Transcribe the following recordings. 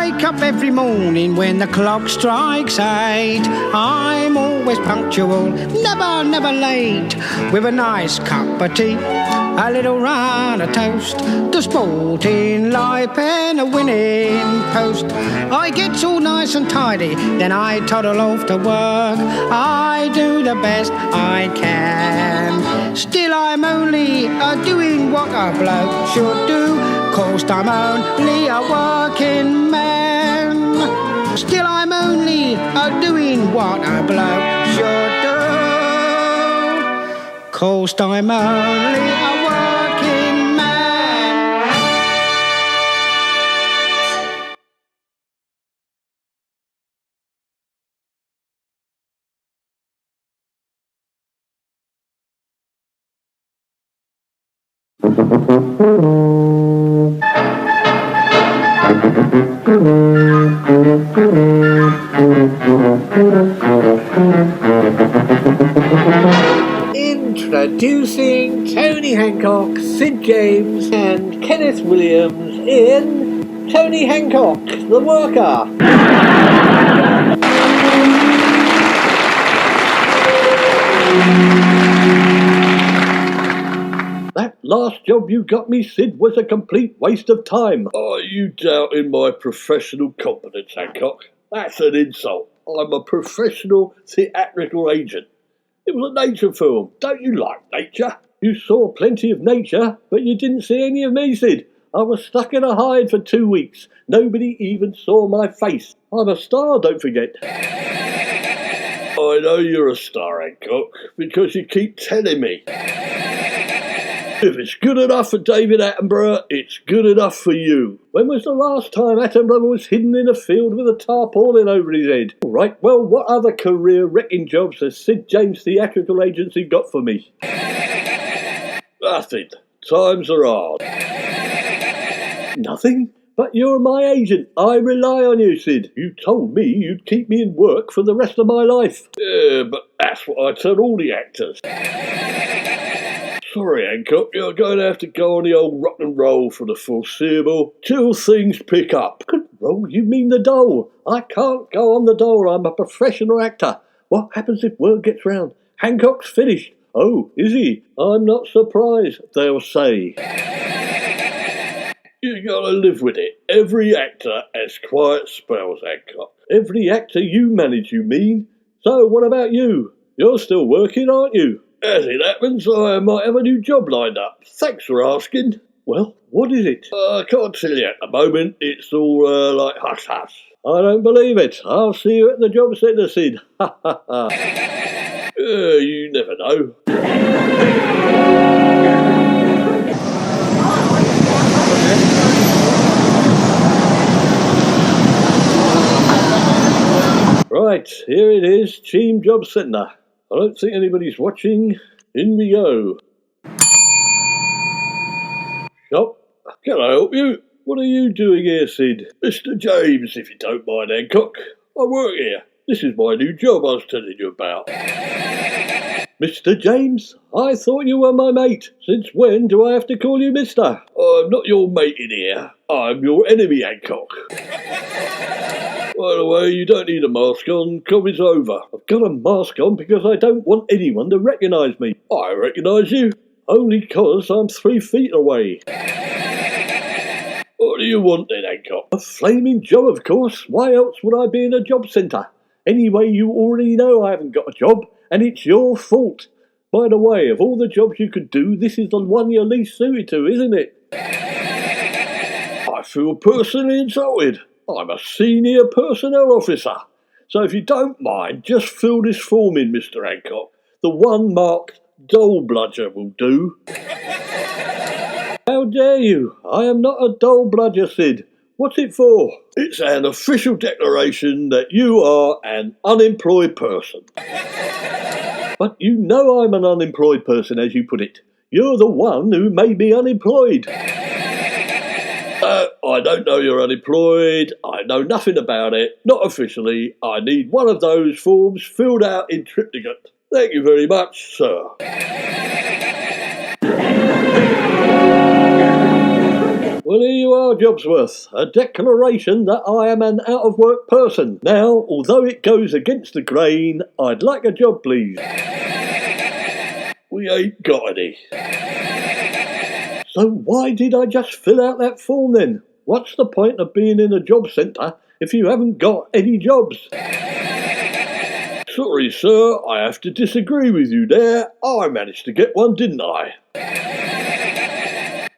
wake up every morning when the clock strikes 8. I'm always punctual, never late. With a nice cup of tea, a little run of toast, the sporting life and a winning post. I get all nice and tidy, then I toddle off to work. I do the best I can. Still I'm only doing what a bloke should do, 'cause I'm only a working man. Still I'm only doing what a bloke should do, 'cause I'm only a working man. Introducing Tony Hancock, Sid James and Kenneth Williams in Tony Hancock the Worker. That last job you got me, Sid, was a complete waste of time. Are you doubting my professional competence, Hancock? That's an insult. I'm a professional theatrical agent. It was a nature film. Don't you like nature? You saw plenty of nature, but you didn't see any of me, Sid. I was stuck in a hide for 2 weeks. Nobody even saw my face. I'm a star, don't forget. I know you're a star, Hancock, because you keep telling me. If it's good enough for David Attenborough, it's good enough for you. When was the last time Attenborough was hidden in a field with a tarpaulin over his head? All right, well, what other career-wrecking jobs has Sid James Theatrical Agency got for me? Nothing. Times are hard. Nothing? But you're my agent. I rely on you, Sid. You told me you'd keep me in work for the rest of my life. Yeah, but that's what I tell all the actors. Sorry, Hancock, you're going to have to go on the old rock and roll for the foreseeable till things pick up. Good roll? You mean the dole? I can't go on the dole. I'm a professional actor. What happens if word gets round? Hancock's finished. Oh, is he? I'm not surprised, they'll say. You gotta live with it. Every actor has quiet spells, Hancock. Every actor you manage, you mean? So what about you? You're still working, aren't you? As it happens, I might have a new job lined up. Thanks for asking. Well, what is it? I can't tell you at the moment. It's all like hush-hush. I don't believe it. I'll see you at the Job Centre, Sid. Ha ha ha. You never know. Right, here it is, Team Job Centre. I don't think anybody's watching. In we go. Shop, can I help you? What are you doing here, Sid? Mr. James, if you don't mind, Hancock. I work here. This is my new job I was telling you about. Mr. James? I thought you were my mate. Since when do I have to call you Mr.? I'm not your mate in here. I'm your enemy, Hancock. By the way, you don't need a mask on. COVID's over. I've got a mask on because I don't want anyone to recognise me. I recognise you. Only 'cause I'm 3 feet away. What do you want then, Hancock? A flaming job, of course. Why else would I be in a job centre? Anyway, you already know I haven't got a job, and it's your fault. By the way, of all the jobs you could do, this is the one you're least suited to, isn't it? I feel personally insulted. I'm a senior personnel officer. So if you don't mind, just fill this form in, Mr. Hancock. The one marked dole bludger will do. How dare you? I am not a dole bludger, Sid. What's it for? It's an official declaration that you are an unemployed person. But you know I'm an unemployed person, as you put it. You're the one who made me unemployed. I don't know you're unemployed. I know nothing about it. Not officially. I need one of those forms filled out in triplicate. Thank you very much, sir. Well, here you are, Jobsworth. A declaration that I am an out-of-work person. Now, although it goes against the grain, I'd like a job, please. We ain't got any. So why did I just fill out that form then? What's the point of being in a job centre if you haven't got any jobs? Sorry, sir, I have to disagree with you there. I managed to get one, didn't I?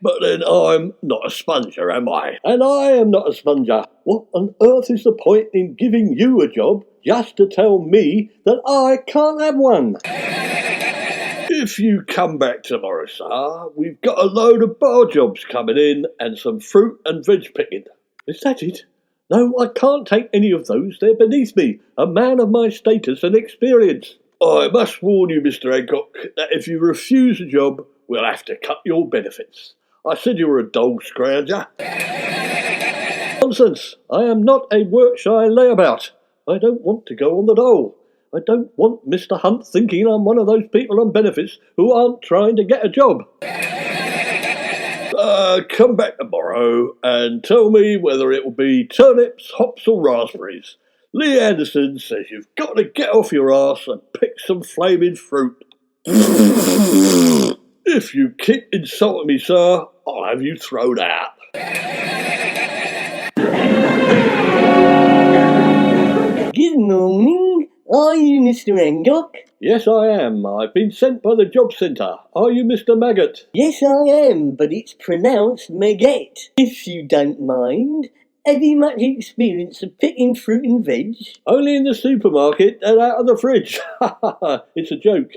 But then I'm not a sponger, am I? And I am not a sponger. What on earth is the point in giving you a job just to tell me that I can't have one? If you come back tomorrow, sir, we've got a load of bar jobs coming in and some fruit and veg picking. Is that it? No, I can't take any of those. They're beneath me, a man of my status and experience. I must warn you, Mr. Hancock, that if you refuse a job, we'll have to cut your benefits. I said you were a dole scrounger. Nonsense. I am not a work-shy layabout. I don't want to go on the dole. I don't want Mr. Hunt thinking I'm one of those people on benefits who aren't trying to get a job. Come back tomorrow and tell me whether it will be turnips, hops or raspberries. Lee Anderson says you've got to get off your arse and pick some flaming fruit. If you keep insulting me, sir, I'll have you thrown out. Good morning. Are you Mr. Hancock? Yes, I am. I've been sent by the Job Centre. Are you Mr. Maggot? Yes, I am, but it's pronounced Magette. If you don't mind, have you much experience of picking fruit and veg? Only in the supermarket and out of the fridge. It's a joke.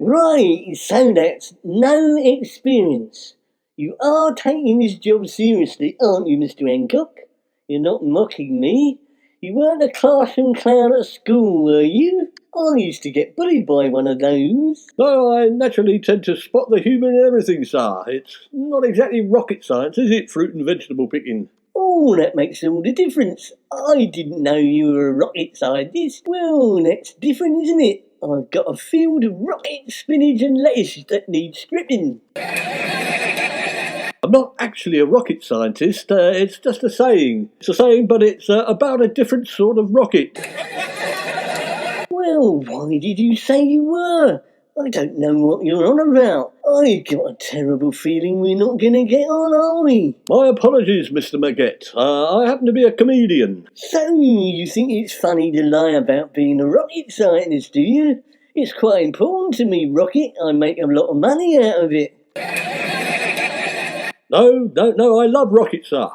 Right, so that's no experience. You are taking this job seriously, aren't you, Mr. Hancock? You're not mocking me. You weren't a classroom clown at school, were you? I used to get bullied by one of those. No, I naturally tend to spot the humour in everything, sir. It's not exactly rocket science, is it, fruit and vegetable picking? Oh, that makes all the difference. I didn't know you were a rocket scientist. Well, that's different, isn't it? I've got a field of rocket spinach and lettuce that needs stripping. I'm not actually a rocket scientist. It's just a saying. It's a saying, but it's about a different sort of rocket. Well, why did you say you were? I don't know what you're on about. I've got a terrible feeling we're not going to get on, are we? My apologies, Mr. Magette. I happen to be a comedian. So, you think it's funny to lie about being a rocket scientist, do you? It's quite important to me, Rocket. I make a lot of money out of it. No, I love rockets, sir.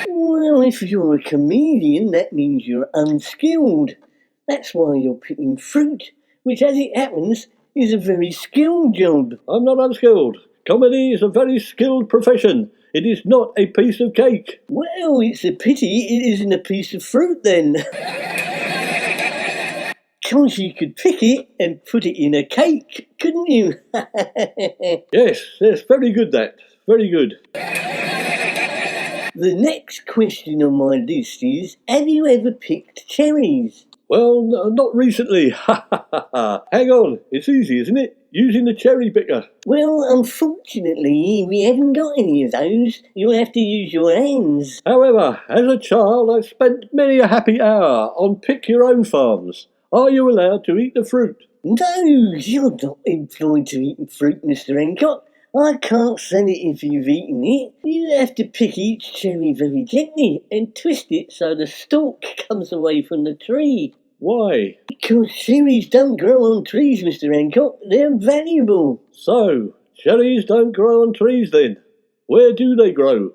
Well, if you're a comedian, that means you're unskilled. That's why you're picking fruit, which, as it happens, is a very skilled job. I'm not unskilled. Comedy is a very skilled profession. It is not a piece of cake. Well, it's a pity it isn't a piece of fruit, then. Because you could pick it and put it in a cake, couldn't you? Yes, very good that. Very good. The next question on my list is, have you ever picked cherries? Well, not recently. Hang on, it's easy, isn't it? Using the cherry picker. Well, unfortunately, we haven't got any of those. You'll have to use your hands. However, as a child, I've spent many a happy hour on pick-your-own farms. Are you allowed to eat the fruit? No, you're not employed to eat fruit, Mr. Hancock. I can't sell it if you've eaten it. You have to pick each cherry very gently and twist it so the stalk comes away from the tree. Why? Because cherries don't grow on trees, Mr. Hancock. They're valuable. So, cherries don't grow on trees then? Where do they grow?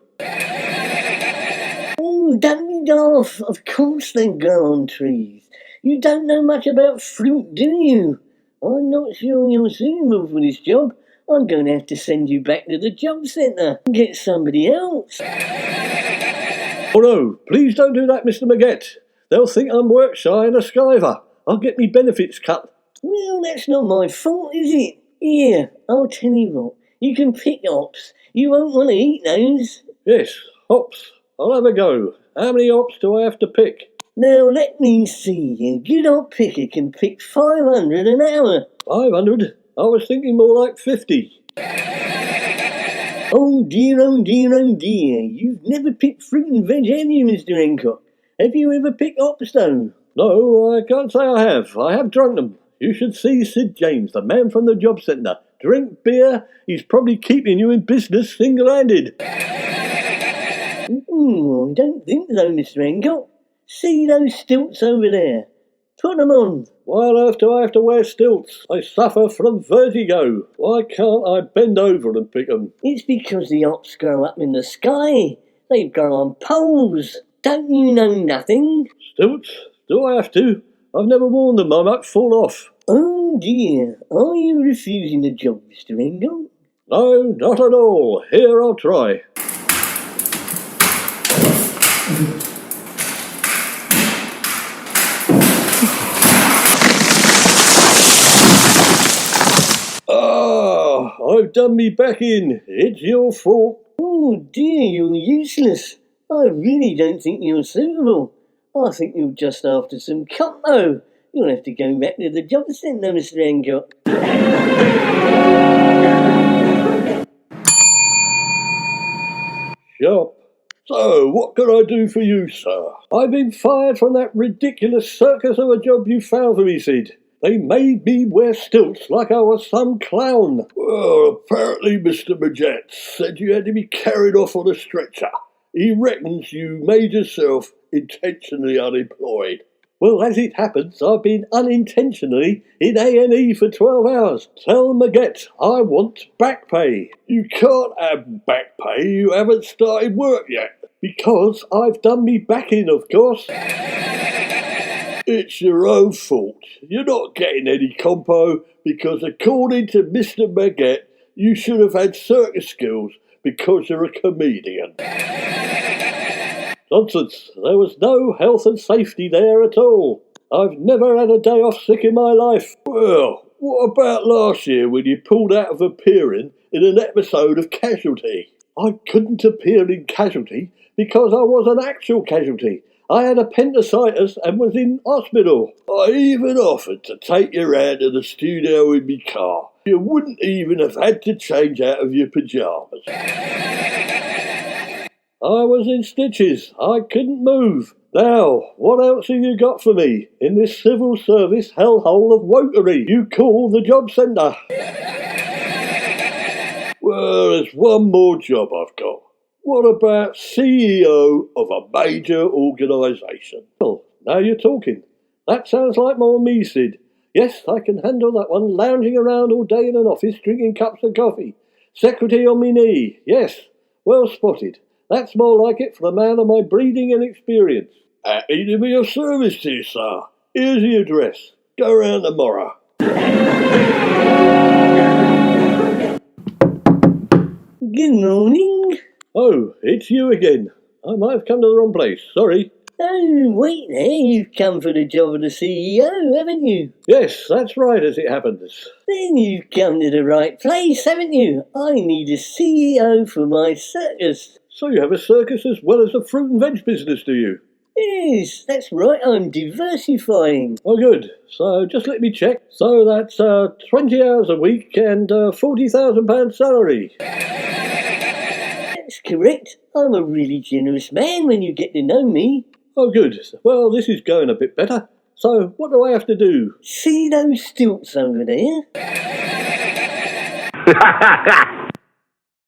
Oh, don't be daft. Of course they grow on trees. You don't know much about fruit, do you? I'm not sure you're suitable for this job. I'm going to have to send you back to the Job Centre and get somebody else. Oh no, please don't do that, Mr. Magette. They'll think I'm work shy and a skiver. I'll get me benefits cut. Well, that's not my fault, is it? Here, I'll tell you what. You can pick hops. You won't want to eat those. Yes, hops. I'll have a go. How many hops do I have to pick? Now, let me see. A good hop picker can pick 500 an hour. 500? I was thinking more like 50. Oh dear, oh dear, oh dear. You've never picked fruit and veg, have you, Mr. Hancock? Have you ever picked hopstone? No, I can't say I have. I have drunk them. You should see Sid James, the man from the Job Centre. Drink beer, he's probably keeping you in business single-handed. I don't think so, Mr. Hancock. See those stilts over there? Put them on. Why on earth do I have to wear stilts? I suffer from vertigo. Why can't I bend over and pick them? It's because the hops grow up in the sky. They grow on poles. Don't you know nothing? Stilts? Do I have to? I've never worn them. I might fall off. Oh dear. Are you refusing the job, Mr. Hancock? No, not at all. Here, I'll try. I've done me back in. It's your fault. Oh dear, you're useless. I really don't think you're suitable. I think you're just after some compo. You'll have to go back to the Job Centre, Mr. Hancock. Sharp. So, what can I do for you, sir? I've been fired from that ridiculous circus of a job you found for me, Sid. They made me wear stilts like I was some clown. Well, apparently Mr. Majet said you had to be carried off on a stretcher. He reckons you made yourself intentionally unemployed. Well, as it happens, I've been unintentionally in A&E for 12 hours. Tell Maget I want back pay. You can't have back pay, you haven't started work yet. Because I've done me back in, of course. It's your own fault. You're not getting any compo because according to Mr. Maget, you should have had circus skills because you're a comedian. Nonsense. There was no health and safety there at all. I've never had a day off sick in my life. Well, what about last year when you pulled out of appearing in an episode of Casualty? I couldn't appear in Casualty because I was an actual casualty. I had appendicitis and was in hospital. I even offered to take you round to the studio in my car. You wouldn't even have had to change out of your pyjamas. I was in stitches. I couldn't move. Now, what else have you got for me in this civil service hellhole of wokery you call the Job Centre? Well, there's one more job I've got. What about CEO of a major organisation? Well, now you're talking. That sounds like more me, Sid. Yes, I can handle that one, lounging around all day in an office, drinking cups of coffee. Secretary on me knee. Yes, well spotted. That's more like it for a man of my breeding and experience. Happy to be of service to you, sir. Here's the address. Go round tomorrow. Good morning. Oh, it's you again. I might have come to the wrong place. Sorry. Oh, wait there. You've come for the job of the CEO, haven't you? Yes, that's right, as it happens. Then you've come to the right place, haven't you? I need a CEO for my circus. So you have a circus as well as a fruit and veg business, do you? Yes, that's right. I'm diversifying. Oh, good. So just let me check. So that's 20 hours a week and £40,000 salary. That's correct. I'm a really generous man when you get to know me. Oh, good. Well, this is going a bit better. So what do I have to do? See those stilts over there?